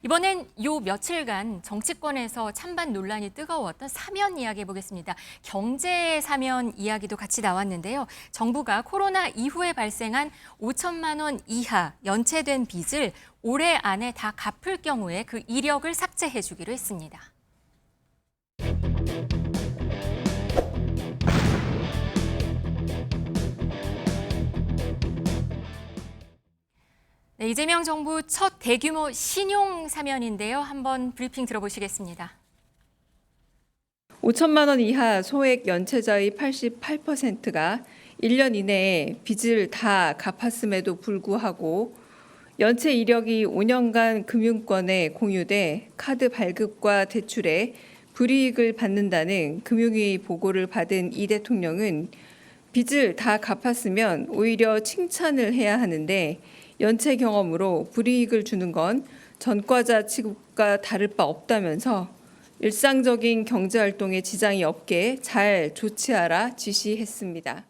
이번엔 요 며칠간 정치권에서 찬반 논란이 뜨거웠던 사면 이야기 해보겠습니다. 경제 사면 이야기도 같이 나왔는데요. 정부가 코로나 이후에 발생한 5천만 원 이하 연체된 빚을 올해 안에 다 갚을 경우에 그 이력을 삭제해주기로 했습니다. 네, 이재명 정부 첫 대규모 신용 사면인데요. 한번 브리핑 들어보시겠습니다. 5천만 원 이하 소액 연체자의 88%가 1년 이내에 빚을 다 갚았음에도 불구하고 연체 이력이 5년간 금융권에 공유돼 카드 발급과 대출에 불이익을 받는다는 금융위 보고를 받은 이 대통령은 빚을 다 갚았으면 오히려 칭찬을 해야 하는데 연체 경험으로 불이익을 주는 건 전과자 취급과 다를 바 없다면서 일상적인 경제활동에 지장이 없게 잘 조치하라 지시했습니다.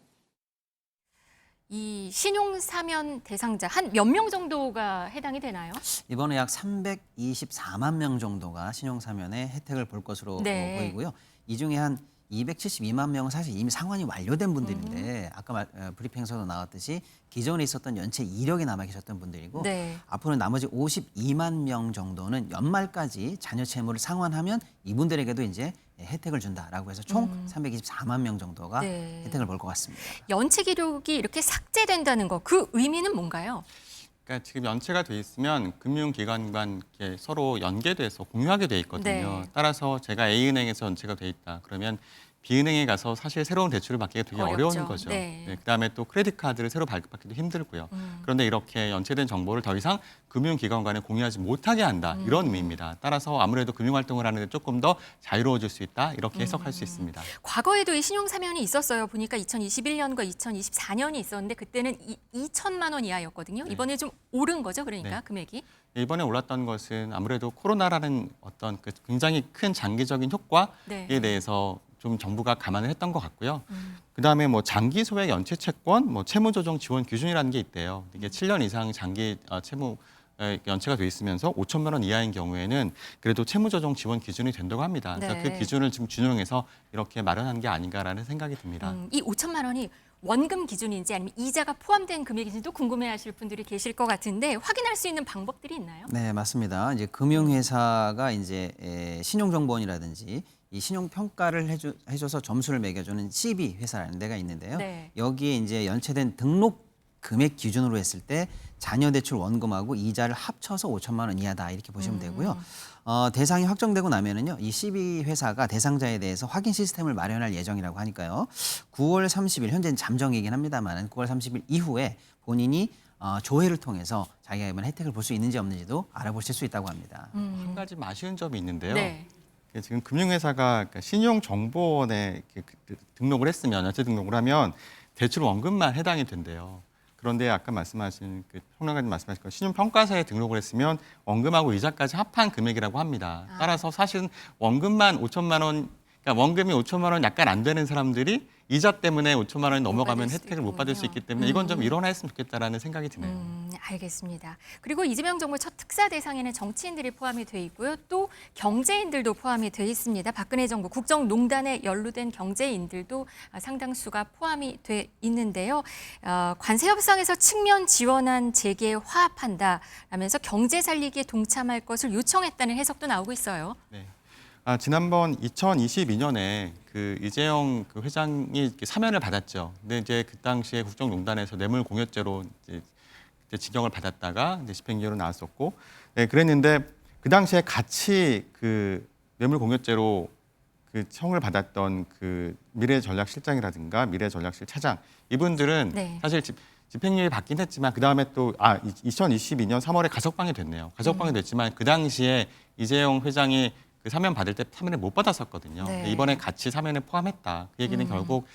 이 신용 사면 대상자 한 몇 명 정도가 해당이 되나요? 이번에 약 324만 명 정도가 신용 사면의 혜택을 볼 것으로 보이고요. 이 중에 한 272만 명은 사실 이미 상환이 완료된 분들인데 아까 브리핑에서도 나왔듯이 기존에 있었던 연체 이력이 남아 계셨던 분들이고 앞으로 나머지 52만 명 정도는 연말까지 자녀 채무를 상환하면 이분들에게도 이제 혜택을 준다라고 해서 총 324만 명 정도가 혜택을 볼 것 같습니다. 연체 기록이 이렇게 삭제된다는 거, 그 의미는 뭔가요? 그러니까 지금 연체가 돼 있으면 금융기관과 서로 연계돼서 공유하게 돼 있거든요. 따라서 제가 A은행에서 연체가 돼 있다. 그러면 B은행에 가서 사실 새로운 대출을 받기가 되게 어려운 거죠. 그다음에 또 크레딧 카드를 새로 발급받기도 힘들고요. 그런데 이렇게 연체된 정보를 더 이상 금융기관 간에 공유하지 못하게 한다. 이런 의미입니다. 따라서 아무래도 금융활동을 하는데 조금 더 자유로워질 수 있다. 이렇게 해석할 수 있습니다. 과거에도 이 신용 사면이 있었어요. 보니까 2021년과 2024년이 있었는데 그때는 2천만 원 이하였거든요. 이번에 좀 오른 거죠, 그러니까 금액이? 이번에 올랐던 것은 아무래도 코로나라는 어떤 그 굉장히 큰 장기적인 효과에 대해서 좀 정부가 감안을 했던 것 같고요. 그다음에 뭐 장기 소액 연체 채권, 뭐 채무 조정 지원 기준이라는 게 있대요. 이게 7년 이상 장기 채무 연체가 돼 있으면서 5천만 원 이하인 경우에는 그래도 채무 조정 지원 기준이 된다고 합니다. 그래서 그 기준을 지금 준용해서 이렇게 마련한 게 아닌가라는 생각이 듭니다. 이 5천만 원이 원금 기준인지 아니면 이자가 포함된 금액인지도 궁금해하실 분들이 계실 것 같은데 확인할 수 있는 방법들이 있나요? 네, 맞습니다. 이제 금융회사가 이제 신용정보원이라든지 이 신용 평가를 해줘서 점수를 매겨주는 CB 회사라는 데가 있는데요. 여기에 이제 연체된 등록 금액 기준으로 했을 때 자녀 대출 원금하고 이자를 합쳐서 5천만 원 이하다 이렇게 보시면 되고요. 대상이 확정되고 나면은요, 이 CB 회사가 대상자에 대해서 확인 시스템을 마련할 예정이라고 하니까요. 9월 30일 현재는 잠정이긴 합니다만 9월 30일 이후에 본인이 조회를 통해서 자기가 이번 혜택을 볼 수 있는지 없는지도 알아보실 수 있다고 합니다. 한 가지 아쉬운 점이 있는데요. 지금 금융회사가 신용정보원에 등록을 했으면 연체 등록을 하면 대출 원금만 해당이 된대요. 그런데 아까 말씀하신 평론가님 말씀하신 신용평가사에 등록을 했으면 원금하고 이자까지 합한 금액이라고 합니다. 따라서 사실은 원금만 5천만 원, 그러니까 원금이 5천만 원 약간 안 되는 사람들이 이자 때문에 5천만 원이 넘어가면 혜택을 못 받을 수 있기 때문에 이건 좀 일어났으면 좋겠다라는 생각이 드네요. 알겠습니다. 그리고 이재명 정부 첫 특사 대상에는 정치인들이 포함이 돼 있고요. 또 경제인들도 포함이 돼 있습니다. 박근혜 정부 국정농단에 연루된 경제인들도 상당수가 포함이 돼 있는데요. 관세 협상에서 측면 지원한 재계에 화합한다라면서 경제 살리기에 동참할 것을 요청했다는 해석도 나오고 있어요. 지난번 2022년에 그 이재용 그 회장이 사면을 받았죠. 근데 이제 그 당시에 국정농단에서 뇌물 공여죄로 이제 징역을 받았다가 이제 집행유예로 나왔었고, 그랬는데 그 당시에 같이 그 뇌물 공여죄로 그 형을 받았던 그 미래전략실장이라든가 미래전략실 차장 이분들은 사실 집행유예 받긴 했지만 그 다음에 또 2022년 3월에 가석방이 됐네요. 가석방이 됐지만 그 당시에 이재용 회장이 그 사면 받을 때 사면을 못 받았었거든요. 이번에 같이 사면에 포함했다. 그 얘기는 결국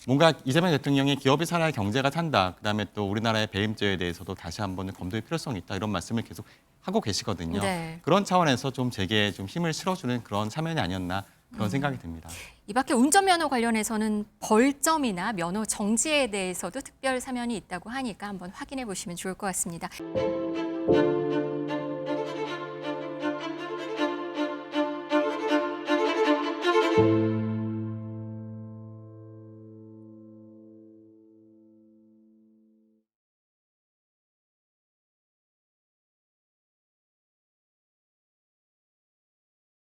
뭔가 이재명 대통령이 기업이 살아야 경제가 산다. 그다음에 또 우리나라의 배임죄에 대해서도 다시 한번 검토의 필요성이 있다. 이런 말씀을 계속 하고 계시거든요. 그런 차원에서 좀 제게 좀 힘을 실어주는 그런 사면이 아니었나 그런 생각이 듭니다. 이 밖에 운전면허 관련해서는 벌점이나 면허 정지에 대해서도 특별 사면이 있다고 하니까 한번 확인해 보시면 좋을 것 같습니다.